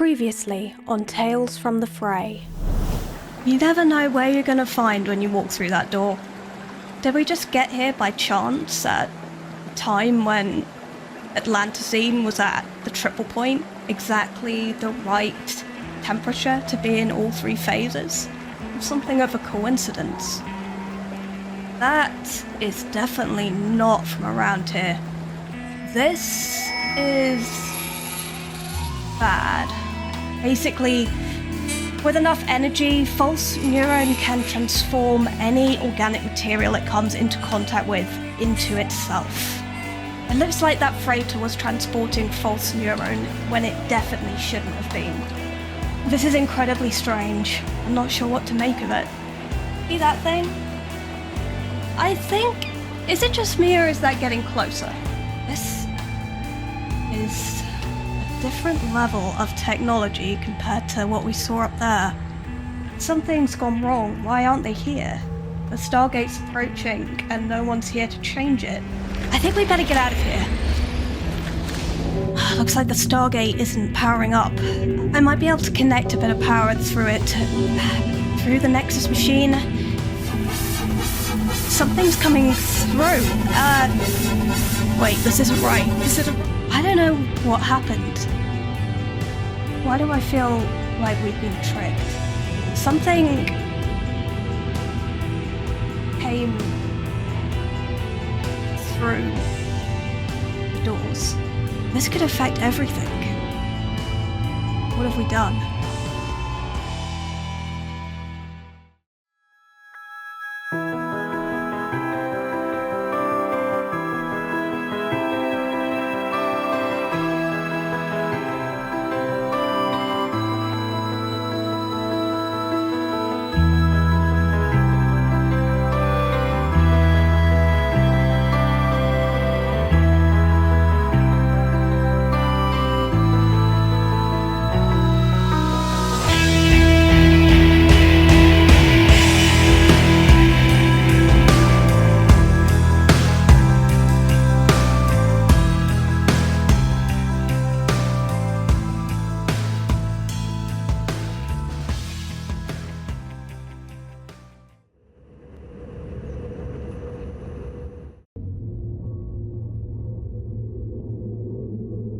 Previously on Tales from the Fray. You never know where you're going to find when you walk through that door. Did we just get here by chance at a time when Atlanticine was at the triple point, exactly the right temperature to be in all three phases? Something of a coincidence. That is definitely not from around here. This is bad. Basically, with enough energy, False Neuron can transform any organic material it comes into contact with into itself. It looks like that freighter was transporting False Neuron when it definitely shouldn't have been. This is incredibly strange. I'm not sure what to make of it. See that thing? I think... Is it just me or is that getting closer? This is a different level of technology compared to what we saw up there. Something's gone wrong. Why aren't they here? The Stargate's approaching and no one's here to change it. I think we better get out of here. Looks like the Stargate isn't powering up. I might be able to connect a bit of power through it, through the Nexus Machine. Something's coming through. Wait, this isn't right. I don't know what happened. Why do I feel like we've been tricked? Something came through the doors. This could affect everything. What have we done?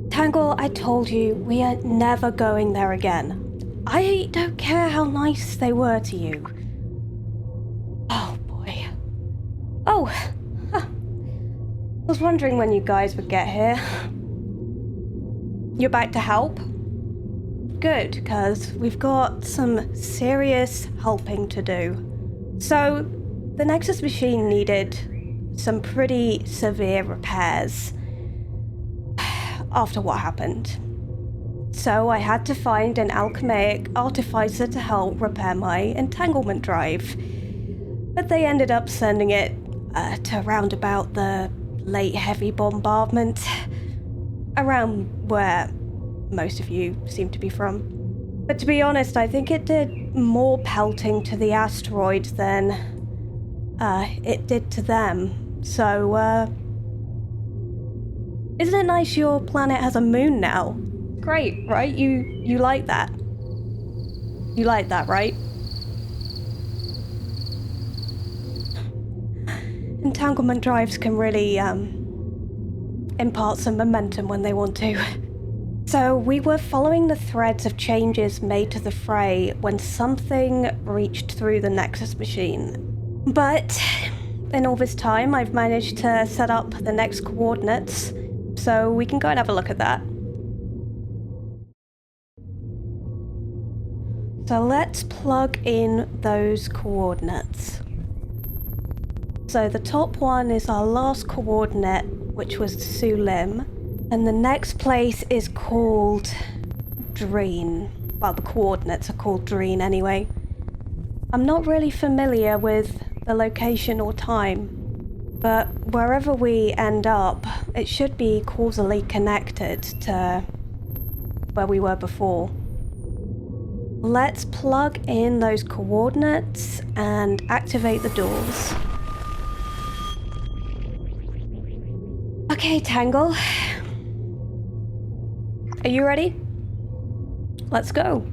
Tangle, I told you, we are never going there again. I don't care how nice they were to you. Oh boy. Oh, huh. I was wondering when you guys would get here. You're back to help? Good, because we've got some serious helping to do. So, the Nexus Machine needed some pretty severe repairs after what happened. So I had to find an alchemic artificer to help repair my entanglement drive. But they ended up sending it to around about the late heavy bombardment, around where most of you seem to be from. But to be honest, I think it did more pelting to the asteroid than it did to them. So, isn't it nice your planet has a moon now? Great, right? You like that? You like that, right? Entanglement drives can really impart some momentum when they want to. So we were following the threads of changes made to the Fray when something reached through the Nexus Machine. But in all this time, I've managed to set up the next coordinates, so we can go and have a look at that. So let's plug in those coordinates. So the top one is our last coordinate, which was Sulim, and the next place is called Dreen. Well, the coordinates are called Dreen anyway. I'm not really familiar with the location or time, but wherever we end up, it should be causally connected to where we were before. Let's plug in those coordinates and activate the doors. Okay, Tangle. Are you ready? let's go.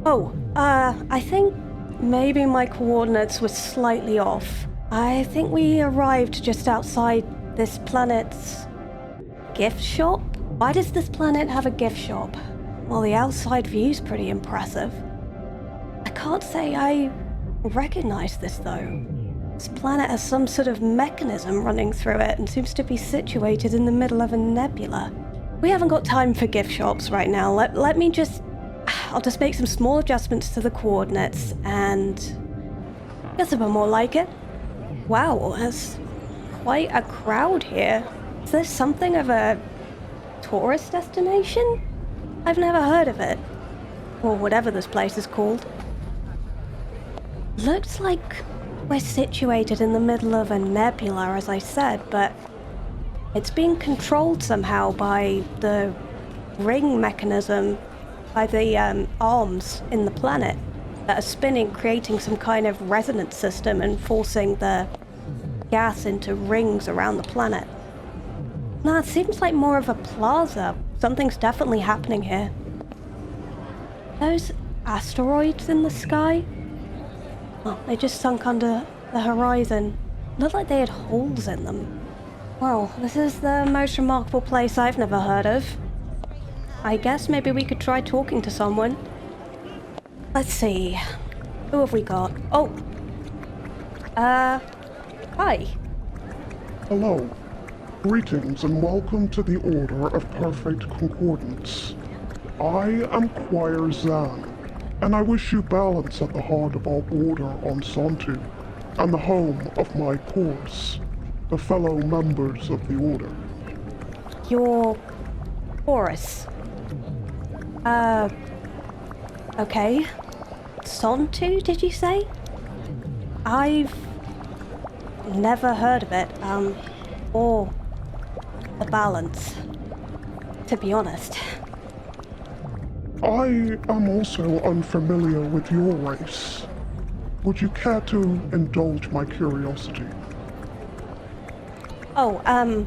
Oh, I think maybe my coordinates were slightly off. I think we arrived just outside this planet's gift shop? Why does this planet have a gift shop? Well, the outside view's pretty impressive. I can't say I recognize this though. This planet has some sort of mechanism running through it and seems to be situated in the middle of a nebula. We haven't got time for gift shops right now. I'll just make some small adjustments to the coordinates and get a bit more like it. Wow, there's quite a crowd here. Is this something of a tourist destination? I've never heard of it. Or whatever this place is called. Looks like we're situated in the middle of a nebula, as I said, but it's being controlled somehow by the ring mechanism, by the arms in the planet that are spinning, creating some kind of resonance system and forcing the gas into rings around the planet. Nah, it seems like more of a plaza. Something's definitely happening here. Those asteroids in the sky? Oh, they just sunk under the horizon. Looked like they had holes in them. Well, this is the most remarkable place I've never heard of. I guess maybe we could try talking to someone. Let's see. Who have we got? Oh. Hi. Hello. Greetings and welcome to the Order of Perfect Concordance. I am Choir Zan, and I wish you balance at the heart of our order on Sontu, and the home of my course, the fellow members of the Order. Your chorus. Okay. Sontu, did you say? I've never heard of it, or the balance, to be honest. I am also unfamiliar with your race. Would you care to indulge my curiosity? Oh, I'm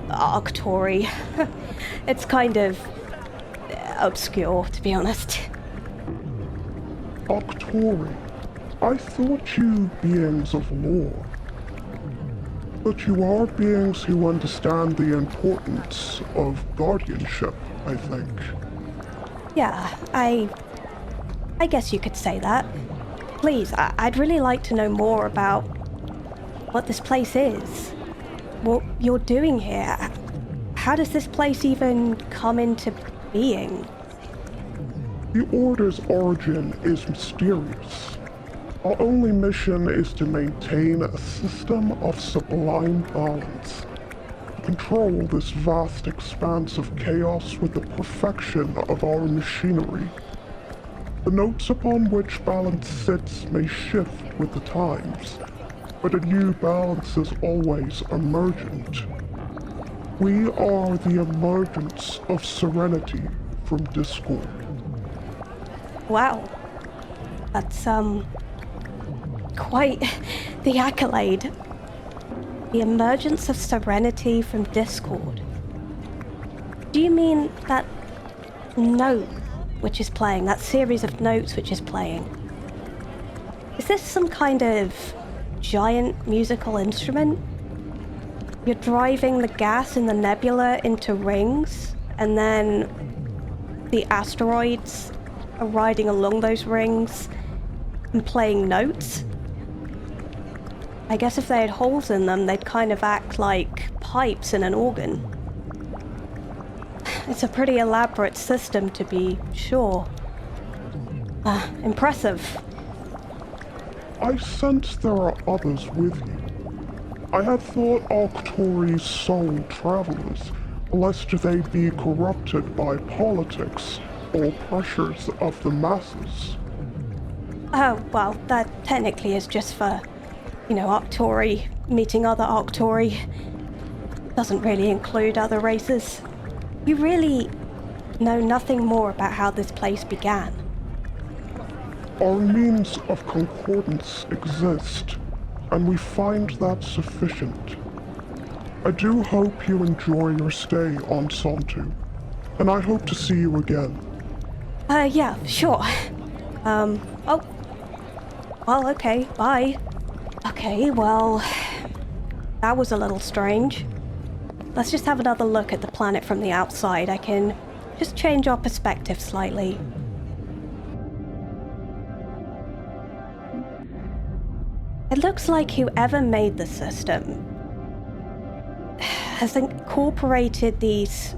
Arctory. It's kind of obscure, to be honest. Arctory, I thought you beings of lore. But you are beings who understand the importance of guardianship, I think. Yeah, I guess you could say that. Please, I'd really like to know more about what this place is. What you're doing here. How does this place even come into being? The Order's origin is mysterious. Our only mission is to maintain a system of sublime balance. Control this vast expanse of chaos with the perfection of our machinery. The notes upon which balance sits may shift with the times, but a new balance is always emergent. We are the emergence of serenity from discord. Wow. That's, quite the accolade. The emergence of serenity from discord. Do you mean that note which is playing, that series of notes which is playing? Is this some kind of giant musical instrument? You're driving the gas in the nebula into rings, and then the asteroids are riding along those rings and playing notes? I guess if they had holes in them, they'd kind of act like pipes in an organ. It's a pretty elaborate system, to be sure. Impressive. I sense there are others with you. I had thought Arctory's sole travelers, lest they be corrupted by politics or pressures of the masses. Oh, well, that technically is just for, Arctory meeting other Arctory. doesn't really include other races. You really know nothing more about how this place began. Our means of concordance exist, and we find that sufficient. I do hope you enjoy your stay on Sontu, and I hope to see you again. Yeah, sure. Oh. Well, okay, bye. Okay, well, that was a little strange. Let's just have another look at the planet from the outside. I can just change our perspective slightly. It looks like whoever made the system has incorporated these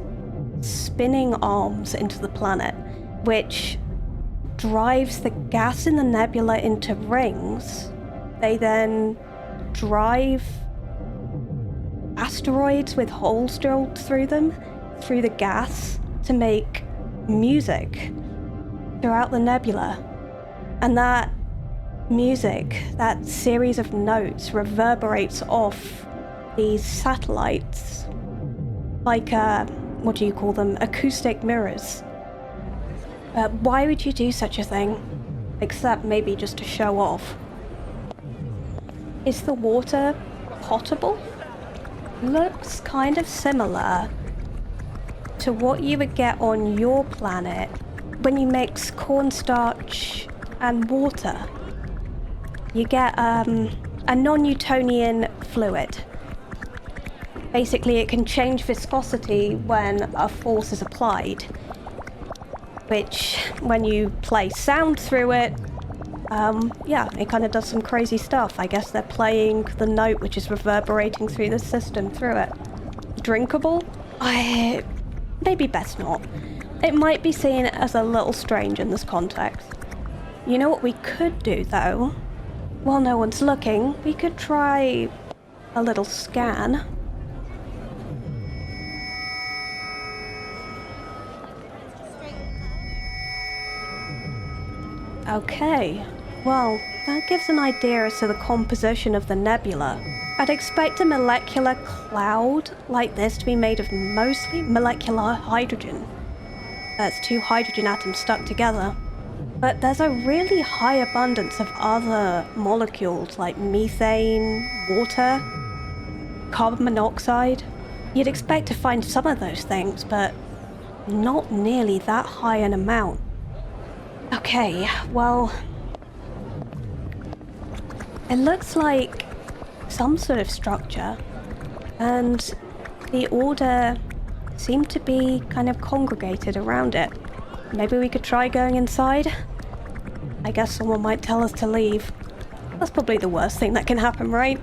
spinning arms into the planet, which drives the gas in the nebula into rings. They then drive asteroids with holes drilled through them, through the gas, to make music throughout the nebula. And that music, that series of notes, reverberates off these satellites like, what do you call them? Acoustic mirrors. Why would you do such a thing? Except maybe just to show off. Is the water potable? Looks kind of similar to what you would get on your planet when you mix cornstarch and water. You get a non-Newtonian fluid. Basically, it can change viscosity when a force is applied, which, when you play sound through it, yeah, it kind of does some crazy stuff. I guess they're playing the note which is reverberating through the system through it. Drinkable? Maybe best not. It might be seen as a little strange in this context. You know what we could do, though? While no one's looking, we could try a little scan. Okay, well, that gives an idea as to the composition of the nebula. I'd expect a molecular cloud like this to be made of mostly molecular hydrogen. That's two hydrogen atoms stuck together. But there's a really high abundance of other molecules like methane, water, carbon monoxide. You'd expect to find some of those things, but not nearly that high an amount. Okay, well, it looks like some sort of structure, and the Order seem to be kind of congregated around it. Maybe we could try going inside? I guess someone might tell us to leave. That's probably the worst thing that can happen, right?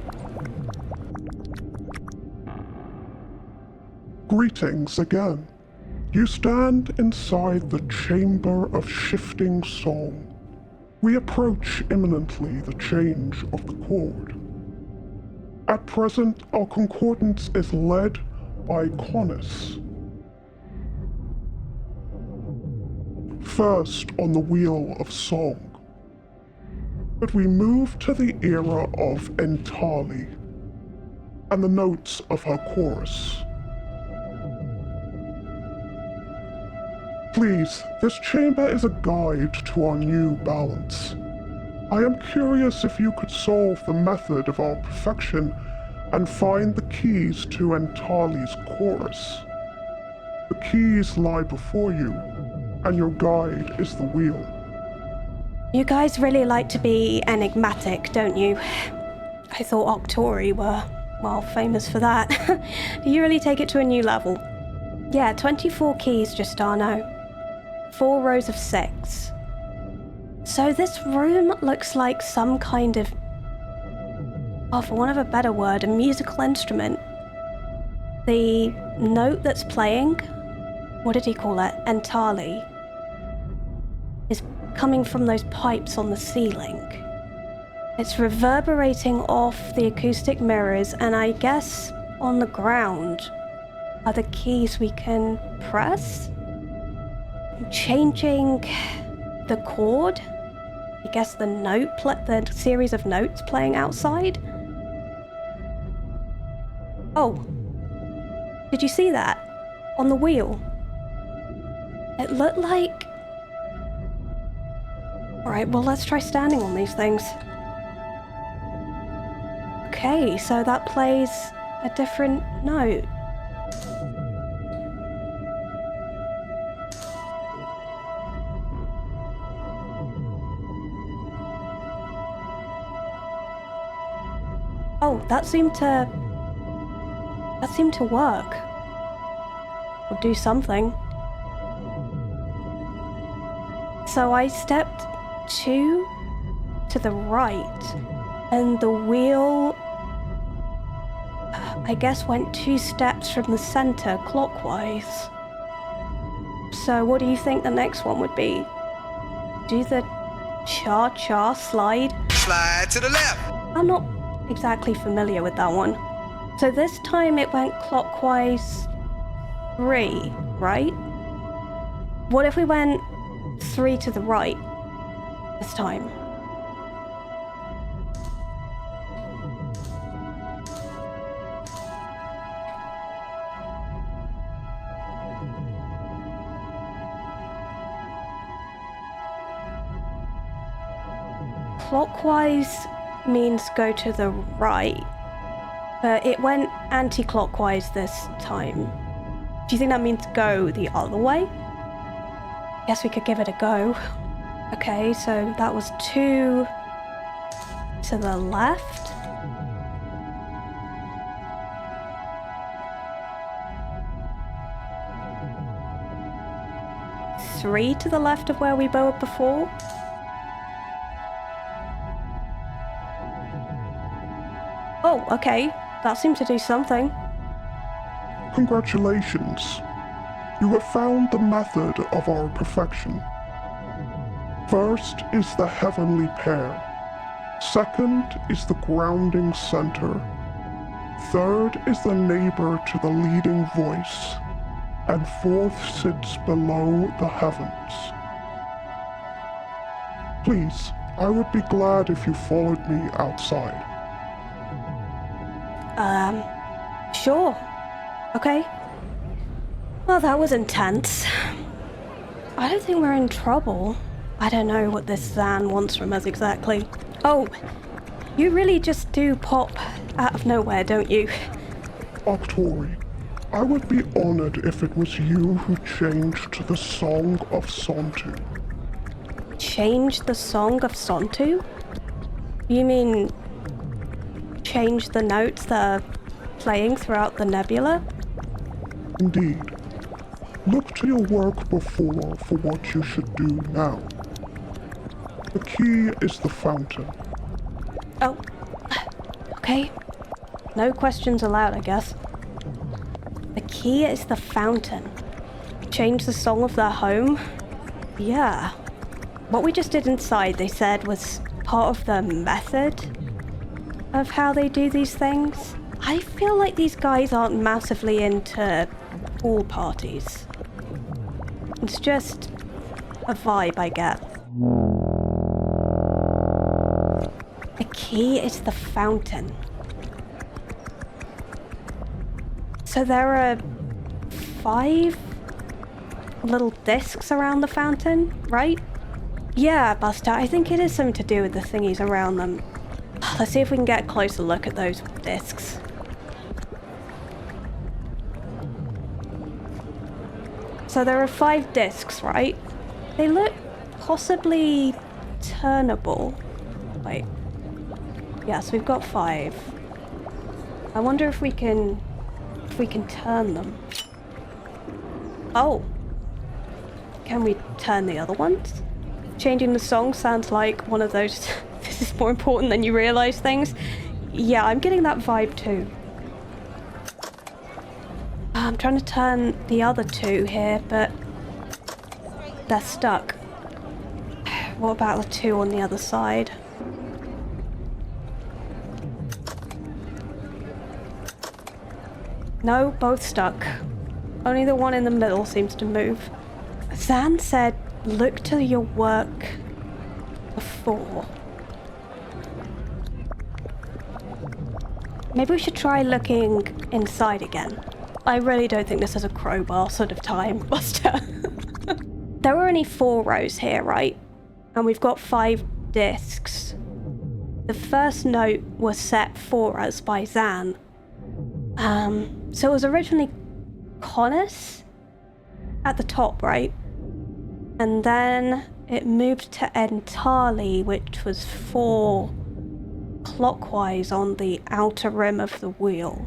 Greetings again. You stand inside the Chamber of Shifting Song. We approach imminently the change of the chord. At present, our concordance is led by Conus. First on the Wheel of Song. But we move to the era of Entali and the notes of her chorus. Please, this chamber is a guide to our new balance. I am curious if you could solve the method of our perfection and find the keys to Entali's chorus. The keys lie before you, and your guide is the wheel. You guys really like to be enigmatic, don't you? I thought Octori were, well, famous for that. You really take it to a new level. Yeah, 24 keys, Justano. 4 rows of 6. So this room looks like some kind of, for want of a better word, a musical instrument. The note that's playing, what did he call it? Entali, is coming from those pipes on the ceiling. It's reverberating off the acoustic mirrors, and I guess on the ground are the keys we can press? Changing the chord? I guess the the series of notes playing outside? Oh, Did you see that? On the wheel? It looked like... Alright, well, let's try standing on these things. Okay, so that plays a different note. Oh, that seemed to work. Or do something. So I stepped 2 to the right, and the wheel, I guess, went 2 steps from the center clockwise. So what do you think the next one would be? Do the cha-cha slide? Slide to the left. I'm not exactly familiar with that one. So this time it went clockwise 3, right? What if we went 3 to the right this time? Clockwise means go to the right, but it went anti-clockwise this time. Do you think that means go the other way? Guess we could give it a go. Okay, so that was 2 to the left. Three to the left of where we were before. Oh, okay. That seemed to do something. Congratulations. You have found the method of our perfection. First is the heavenly pair. Second is the grounding center. Third is the neighbor to the leading voice. And fourth sits below the heavens. Please, I would be glad if you followed me outside. Sure. Okay. Well, that was intense. I don't think we're in trouble. I don't know what this Zan wants from us exactly. Oh, you really just do pop out of nowhere, don't you? Arii, I would be honored if it was you who changed the Song of Sontu. Change the Song of Sontu? You mean change the notes that are playing throughout the nebula? Indeed. Look to your work before for what you should do now. The key is the fountain. Oh, okay. No questions allowed, I guess. The key is the fountain. Change the song of their home? Yeah. What we just did inside, they said, was part of the method of how they do these things. I feel like these guys aren't massively into pool parties. It's just a vibe I get. The key is the fountain. So there are 5 little discs around the fountain, right? Yeah, Buster, I think it is something to do with the thingies around them. Let's see if we can get a closer look at those discs. So there are 5 discs, right? They look possibly turnable. Wait. Yes, we've got 5. I wonder if we can turn them. Oh. Can we turn the other ones? Changing the song sounds like one of those this is more important than you realize things. Yeah, I'm getting that vibe too. I'm trying to turn the other 2 here, but they're stuck. What about the 2 on the other side? No, both stuck. Only the one in the middle seems to move. Zan said, look to your work before. Maybe we should try looking inside again. I really don't think this is a crowbar sort of time, Buster. There were only 4 rows here, right? And we've got 5 discs. The first note was set for us by Zan. So it was originally Connus at the top, right? And then it moved to Entali, which was 4 clockwise on the outer rim of the wheel.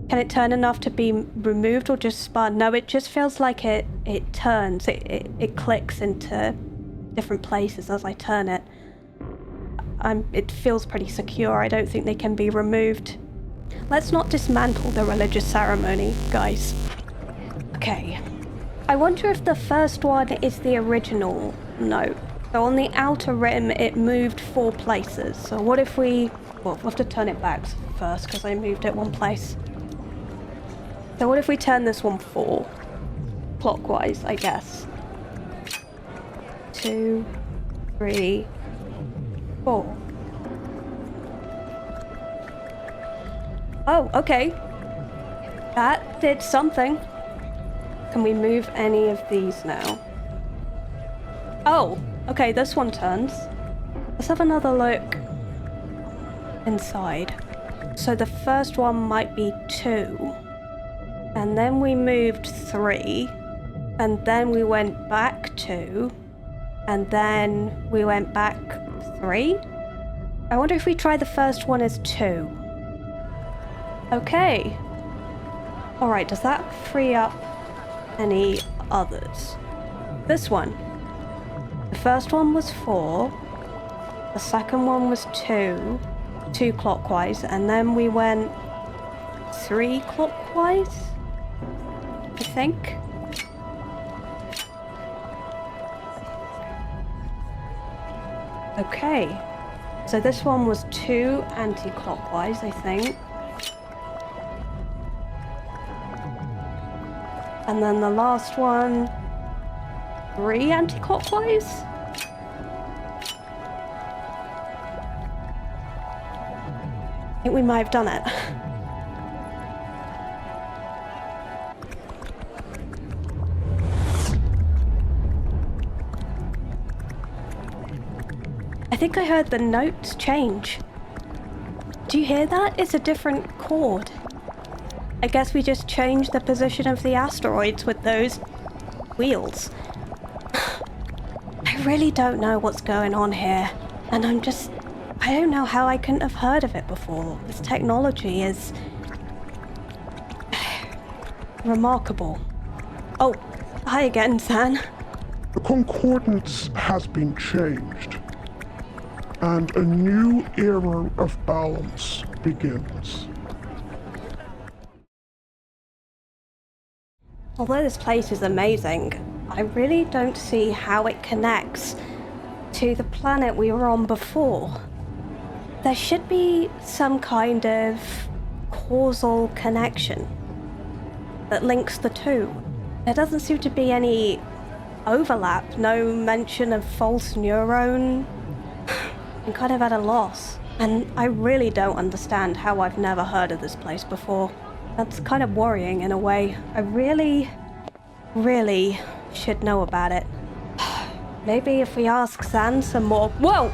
Can it turn enough to be removed or just spun? No, it just feels like it turns. It clicks into different places as I turn it. It feels pretty secure. I don't think they can be removed. Let's not dismantle the religious ceremony, guys. Okay. I wonder if the first one is the original note. So on the outer rim, it moved 4 places. So what if we... Well, we'll have to turn it back first because I moved it 1 place. So what if we turn this one 4? Clockwise, I guess. 2, 3, 4. Oh, okay. That did something. Can we move any of these now? Oh, okay, this one turns. Let's have another look inside. So the first one might be 2. And then we moved 3. And then we went back 2. And then we went back 3. I wonder if we try the first one as 2. Okay. Alright, does that free up any others? This one. The first one was 4. The second one was 2. 2 clockwise. And then we went 3 clockwise, I think. Okay. So this one was 2 anti-clockwise, I think. And then the last one, 3 anti-clockwise? I think we might have done it. I think I heard the notes change. Do you hear that? It's a different chord. I guess we just changed the position of the asteroids with those wheels. I really don't know what's going on here. And I don't know how I couldn't have heard of it before. This technology is remarkable. Oh, hi again, Zan. The concordance has been changed, and a new era of balance begins. Although this place is amazing, I really don't see how it connects to the planet we were on before. There should be some kind of causal connection that links the two. There doesn't seem to be any overlap, no mention of false neuron. I'm kind of at a loss, and I really don't understand how I've never heard of this place before. That's kind of worrying in a way. I really should know about it. Maybe if we ask Zan some more... Whoa!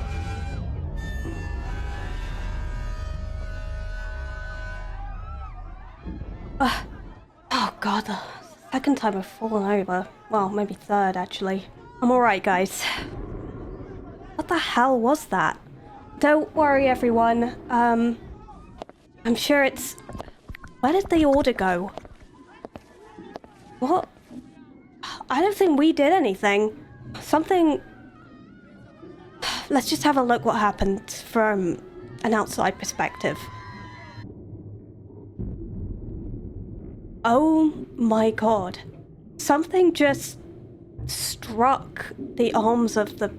Oh god, the second time I've fallen over. Well, maybe third, actually. I'm alright, guys. What the hell was that? Don't worry, everyone. I'm sure it's... Where did the order go? What? I don't think we did anything. Something... Let's just have a look what happened from an outside perspective. Oh my god. Something just struck the arms of the...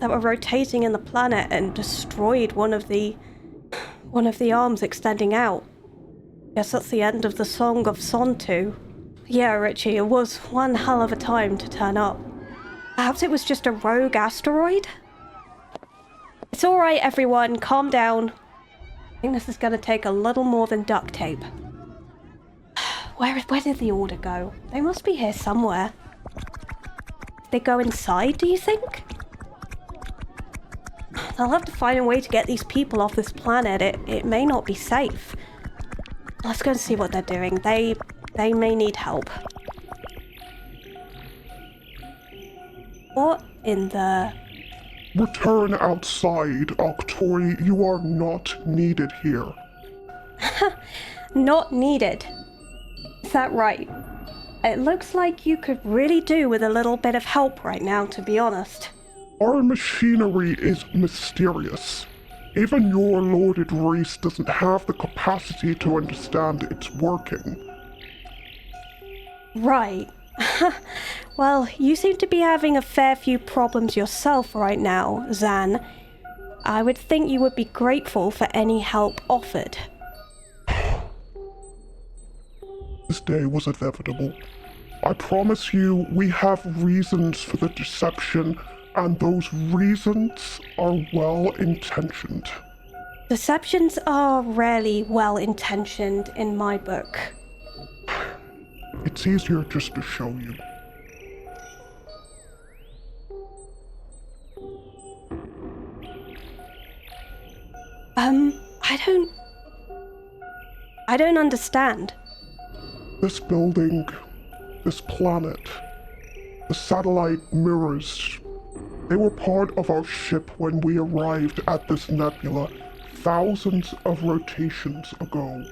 that were rotating in the planet and destroyed one of the arms extending out. Guess that's the end of the Song of Sontu. Yeah, Richie, it was one hell of a time to turn up. Perhaps it was just a rogue asteroid? It's alright, everyone, calm down. I think this is gonna take a little more than duct tape. Where did the order go? They must be here somewhere. Did they go inside, do you think? They'll have to find a way to get these people off this planet. It may not be safe. Let's go and see what they're doing. They may need help. What in the... Return outside, Octori. You are not needed here. Not needed. Is that right? It looks like you could really do with a little bit of help right now, to be honest. Our machinery is mysterious. Even your lorded race doesn't have the capacity to understand its working. Right. Well, you seem to be having a fair few problems yourself right now, Zan. I would think you would be grateful for any help offered. This day was inevitable. I promise you, we have reasons for the deception, and those reasons are well-intentioned. Deceptions are rarely well-intentioned in my book. It's easier just to show you. I don't understand. This building, this planet, the satellite mirrors, they were part of our ship when we arrived at this nebula thousands of rotations ago.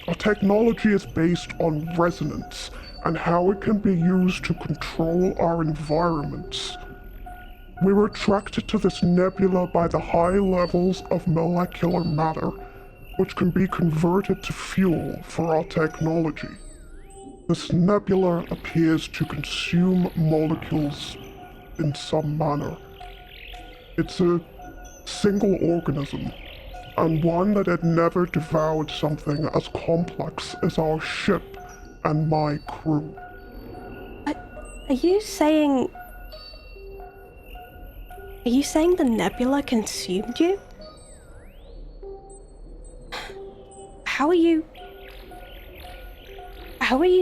Our technology is based on resonance and how it can be used to control our environments. We were attracted to this nebula by the high levels of molecular matter, which can be converted to fuel for our technology. This nebula appears to consume molecules in some manner. It's a single organism, and one that had never devoured something as complex as our ship and my crew. Are you saying the nebula consumed you? How are you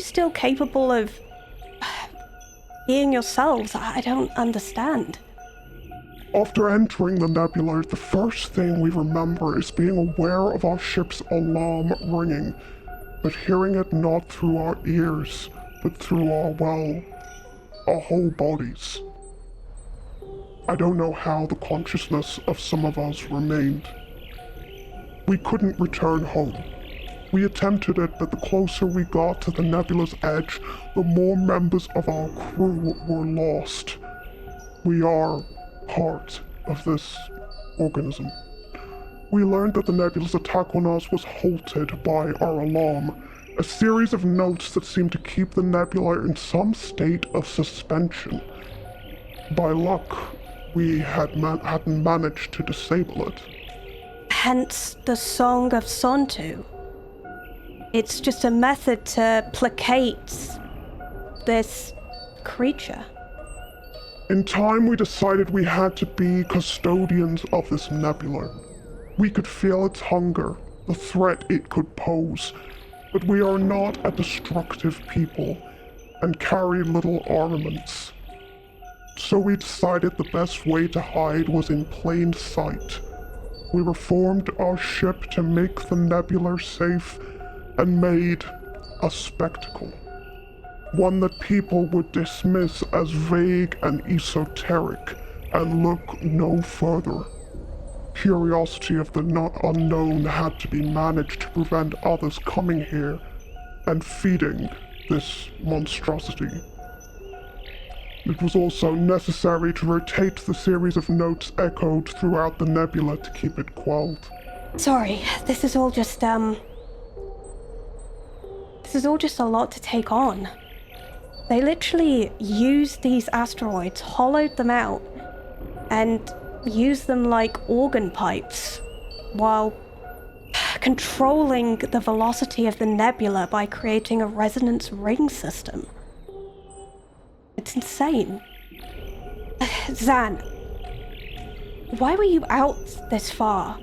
still capable of being yourselves? I don't understand. After entering the nebula, the first thing we remember is being aware of our ship's alarm ringing, but hearing it not through our ears, but through our whole bodies. I don't know how the consciousness of some of us remained. We couldn't return home. We attempted it, but the closer we got to the nebula's edge, the more members of our crew were lost. We are part of this organism. We learned that the nebula's attack on us was halted by our alarm, a series of notes that seemed to keep the nebula in some state of suspension. By luck, we hadn't managed to disable it. Hence the Song of Sontu. It's just a method to placate this creature. In time, we decided we had to be custodians of this nebula. We could feel its hunger, the threat it could pose, but we are not a destructive people and carry little armaments. So we decided the best way to hide was in plain sight. We reformed our ship to make the nebula safe and made a spectacle. One that people would dismiss as vague and esoteric and look no further. Curiosity of the unknown had to be managed to prevent others coming here and feeding this monstrosity. It was also necessary to rotate the series of notes echoed throughout the nebula to keep it quelled. Sorry, this is all just a lot to take on. They literally used these asteroids, hollowed them out, and used them like organ pipes, while controlling the velocity of the nebula by creating a resonance ring system. It's insane. Zan, why were you out this far?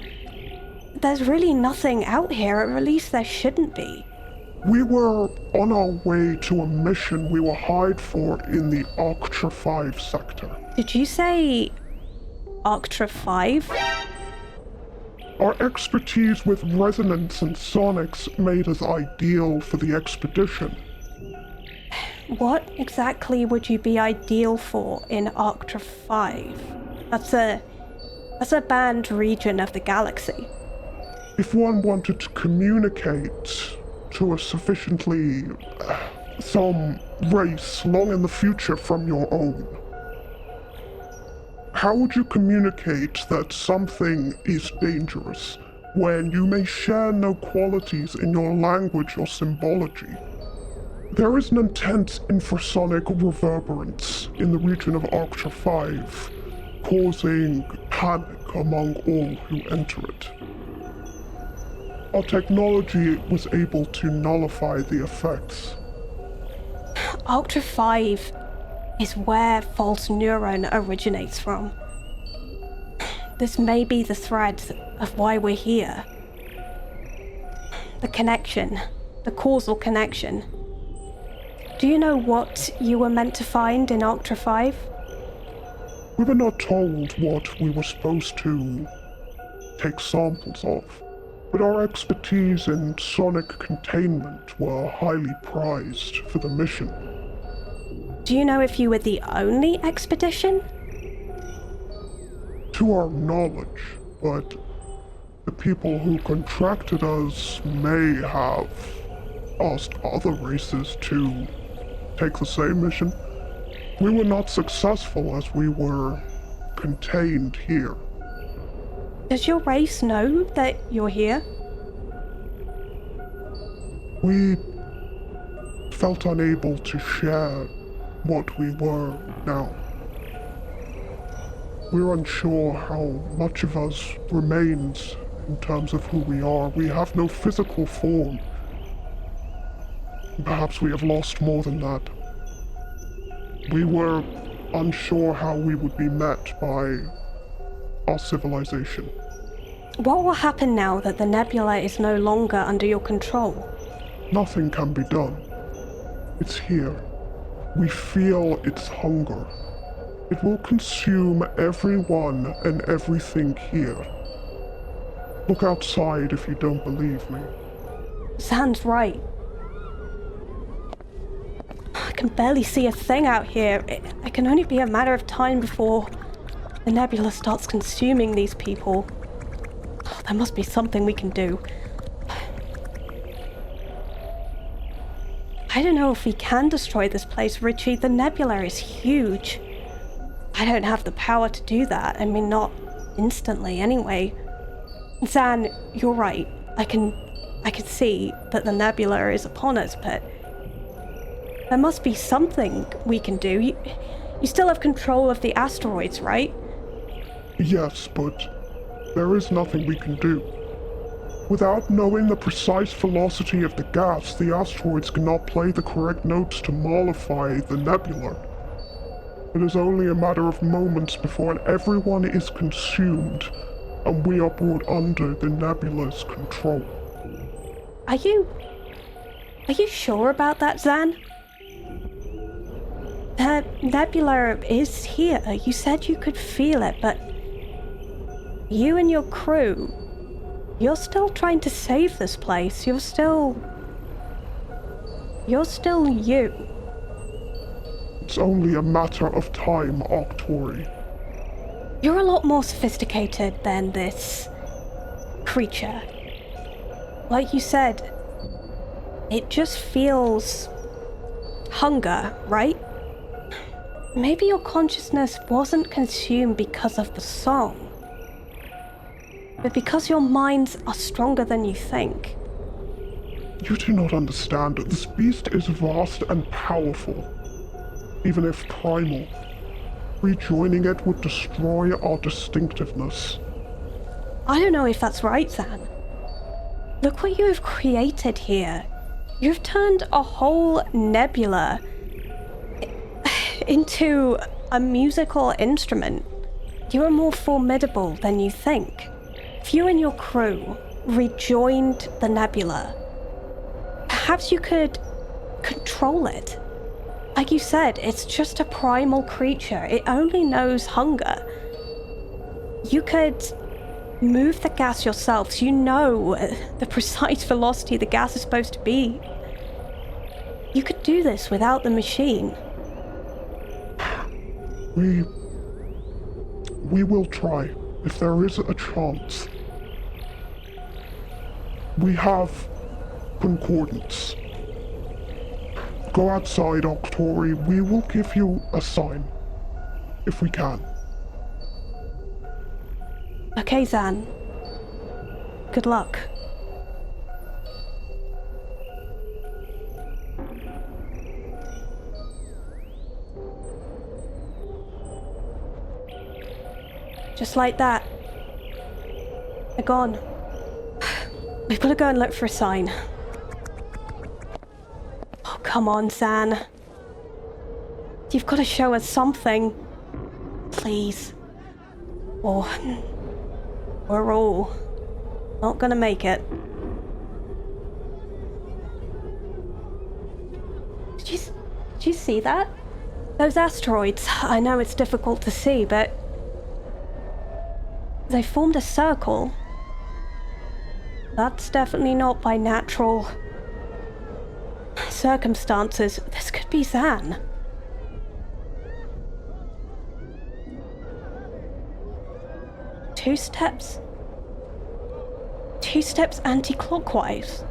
There's really nothing out here, or at least there shouldn't be. We were on our way to a mission we were hired for in the Arctra 5 sector. Did you say Arctra 5? Our expertise with resonance and sonics made us ideal for the expedition. What exactly would you be ideal for in Arctra 5? That's a banned region of the galaxy. If one wanted to communicate to a sufficiently some race long in the future from your own, how would you communicate that something is dangerous when you may share no qualities in your language or symbology? There is an intense infrasonic reverberance in the region of Arctra 5, causing panic among all who enter it. Our technology was able to nullify the effects. Arctra 5 is where false neuron originates from. This may be the thread of why we're here. The connection, the causal connection. Do you know what you were meant to find in Arctra 5? We were not told what we were supposed to take samples of, but our expertise in sonic containment were highly prized for the mission. Do you know if you were the only expedition? To our knowledge, but the people who contracted us may have asked other races to take the same mission. We were not successful as we were contained here. Does your race know that you're here? We felt unable to share what we were now. We're unsure how much of us remains in terms of who we are. We have no physical form. Perhaps we have lost more than that. We were unsure how we would be met by our civilization. What will happen now that the nebula is no longer under your control? Nothing can be done. It's here. We feel its hunger. It will consume everyone and everything here. Look outside if you don't believe me. Zan's right. I can barely see a thing out here. It can only be a matter of time before the nebula starts consuming these people. Oh, there must be something we can do. I don't know if we can destroy this place, Richie. The nebula is huge. I don't have the power to do that. I mean, not instantly anyway. Zan, you're right. I can see that the nebula is upon us, but there must be something we can do. You still have control of the asteroids, right? Yes, but there is nothing we can do. Without knowing the precise velocity of the gas, the asteroids cannot play the correct notes to mollify the nebula. It is only a matter of moments before everyone is consumed, and we are brought under the nebula's control. Are you sure about that, Zan? The nebula is here. You said you could feel it, but you and your crew, you're still trying to save this place. You're still you. It's only a matter of time, Arctori. You're a lot more sophisticated than this creature. Like you said, it just feels hunger, right? Maybe your consciousness wasn't consumed because of the song, but because your minds are stronger than you think. You do not understand. This beast is vast and powerful, even if primal. Rejoining it would destroy our distinctiveness. I don't know if that's right, Zan. Look what you have created here. You've turned a whole nebula into a musical instrument. You are more formidable than you think. If you and your crew rejoined the nebula, perhaps you could control it. Like you said, it's just a primal creature. It only knows hunger. You could move the gas yourself so you know the precise velocity the gas is supposed to be. You could do this without the machine. We will try, if there is a chance. We have concordance. Go outside, Octori. We will give you a sign, if we can. Okay, Zan. Good luck. Just like that. They're gone. We've got to go and look for a sign. Oh, come on, Zan. You've got to show us something. Please. Or we're all not gonna make it. Did you see that? Those asteroids. I know it's difficult to see, but they formed a circle. That's definitely not by natural circumstances. This could be Zan. Two steps anti-clockwise.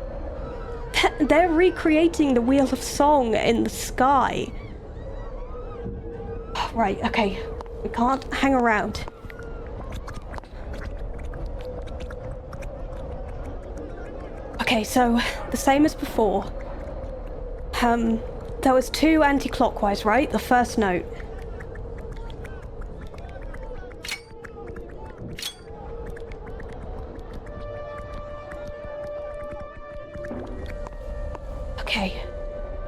They're recreating the Wheel of Song in the sky. Right, okay. We can't hang around. Okay, so the same as before. There was two anti-clockwise, right? The first note. Okay,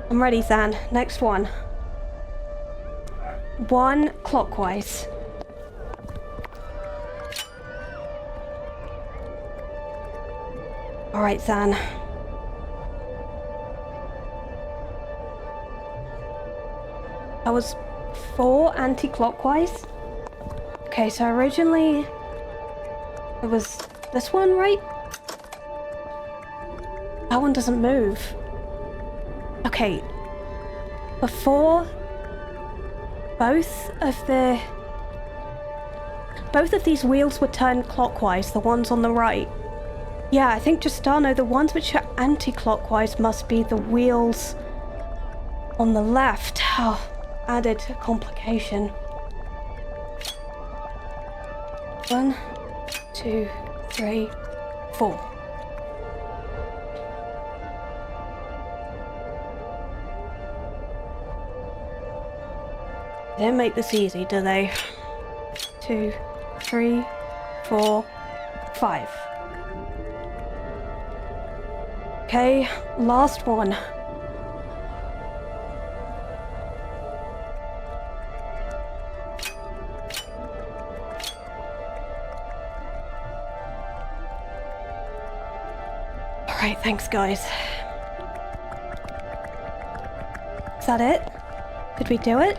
I'm ready, Zan. Next one. One clockwise. All right, Zan. That was 4 anti-clockwise. Okay, so originally it was this one, right? That one doesn't move. Okay, before both of these wheels were turned clockwise, the ones on the right. Yeah, I think Justano, the ones which are anti-clockwise must be the wheels on the left. Oh, added complication. 1, 2, 3, 4. They didn't make this easy, do they? 2, 3, 4, 5. Okay, last one. Alright, thanks guys. Is that it? Did we do it?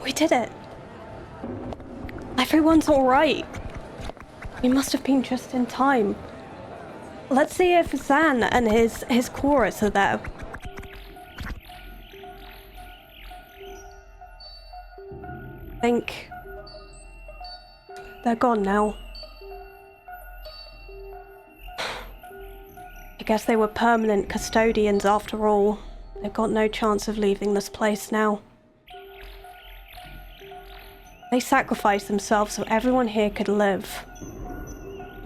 We did it. Everyone's alright. We must have been just in time. Let's see if Zan and his chorus are there. I think they're gone now. I guess they were permanent custodians after all. They've got no chance of leaving this place now. They sacrificed themselves so everyone here could live.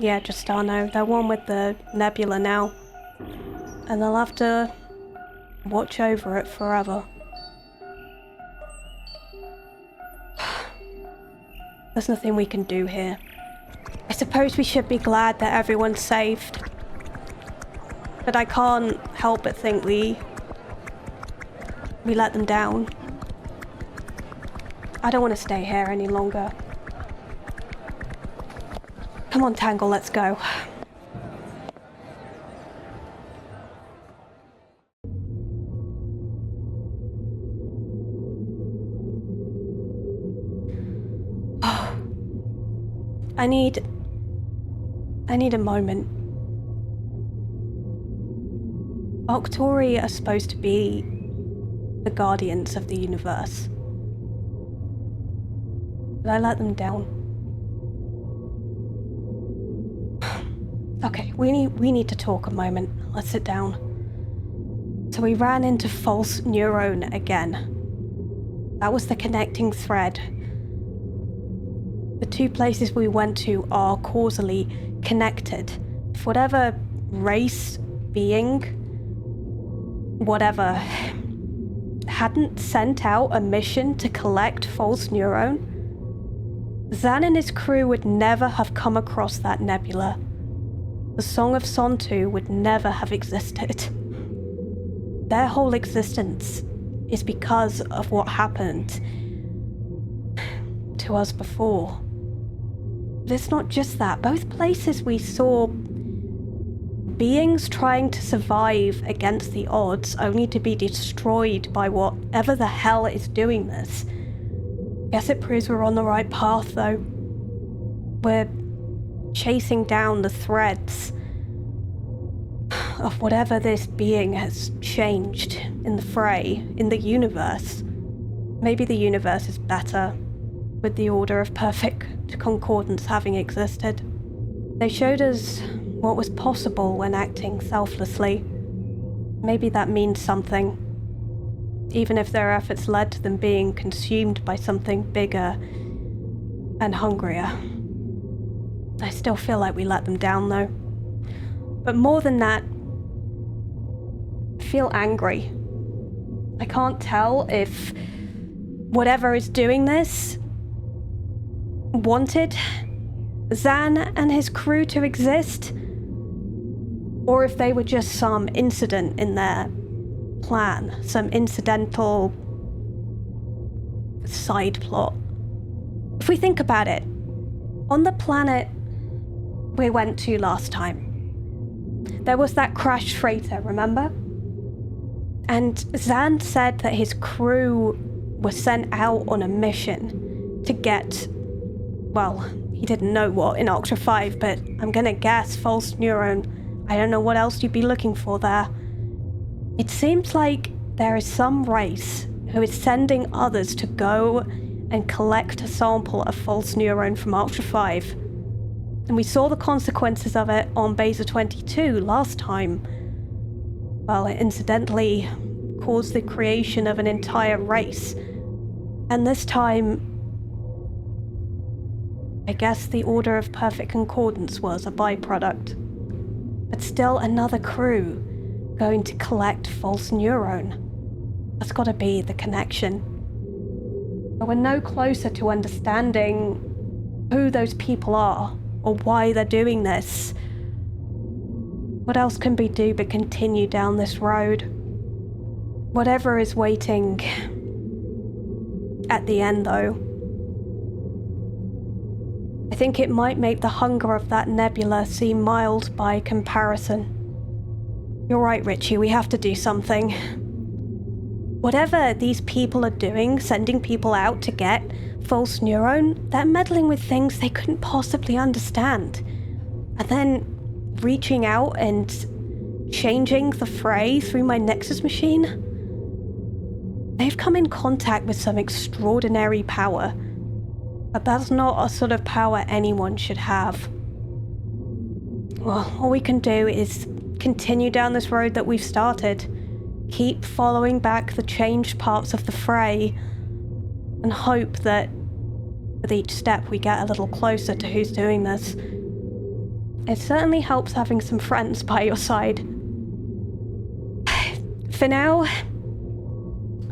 Yeah, Justano, they're one with the nebula now. And they'll have to watch over it forever. There's nothing we can do here. I suppose we should be glad that everyone's saved. But I can't help but think we let them down. I don't want to stay here any longer. Come on, Tangle, let's go. I need a moment. Octori are supposed to be the guardians of the universe. Did I let them down? Okay, we need to talk a moment. Let's sit down. So we ran into false neurone again. That was the connecting thread. The two places we went to are causally connected. If whatever race, being, whatever, hadn't sent out a mission to collect false neurone, Zan and his crew would never have come across that nebula. The Song of Sontu would never have existed. Their whole existence is because of what happened to us before. But it's not just that. Both places we saw beings trying to survive against the odds, only to be destroyed by whatever the hell is doing this. Guess it proves we're on the right path, though. We're chasing down the threads of whatever this being has changed in the Fray, in the universe. Maybe the universe is better, with the order of perfect concordance having existed. They showed us what was possible when acting selflessly. Maybe that means something, even if their efforts led to them being consumed by something bigger and hungrier. I still feel like we let them down, though. But more than that, I feel angry. I can't tell if whatever is doing this wanted Zan and his crew to exist, or if they were just some incident in their plan, some incidental side plot. If we think about it, on the planet we went to last time, there was that crashed freighter, remember? And Zan said that his crew was sent out on a mission to get, well, he didn't know what in Octa 5, but I'm gonna guess false neurone. I don't know what else you'd be looking for there. It seems like there is some race who is sending others to go and collect a sample of false neurone from Octa 5. And we saw the consequences of it on Beta 22 last time. Well, it incidentally caused the creation of an entire race. And this time, I guess the order of perfect concordance was a byproduct. But still another crew going to collect false neurone. That's gotta be the connection. But we're no closer to understanding who those people are or why they're doing this. What else can we do but continue down this road? Whatever is waiting at the end, though, I think it might make the hunger of that nebula seem mild by comparison. You're right, Richie, we have to do something. Whatever these people are doing, sending people out to get false neurone, they're meddling with things they couldn't possibly understand. And then reaching out and changing the Fray through my Nexus Machine. They've come in contact with some extraordinary power. But that's not a sort of power anyone should have. Well, all we can do is continue down this road that we've started. Keep following back the changed parts of the Fray, and hope that with each step we get a little closer to who's doing this. It certainly helps having some friends by your side. For now,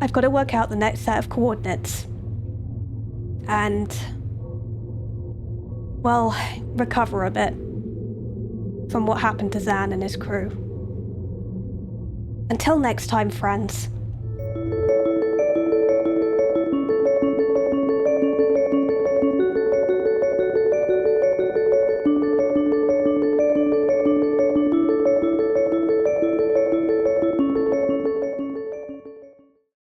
I've got to work out the next set of coordinates. And, well, recover a bit from what happened to Zan and his crew. Until next time, friends.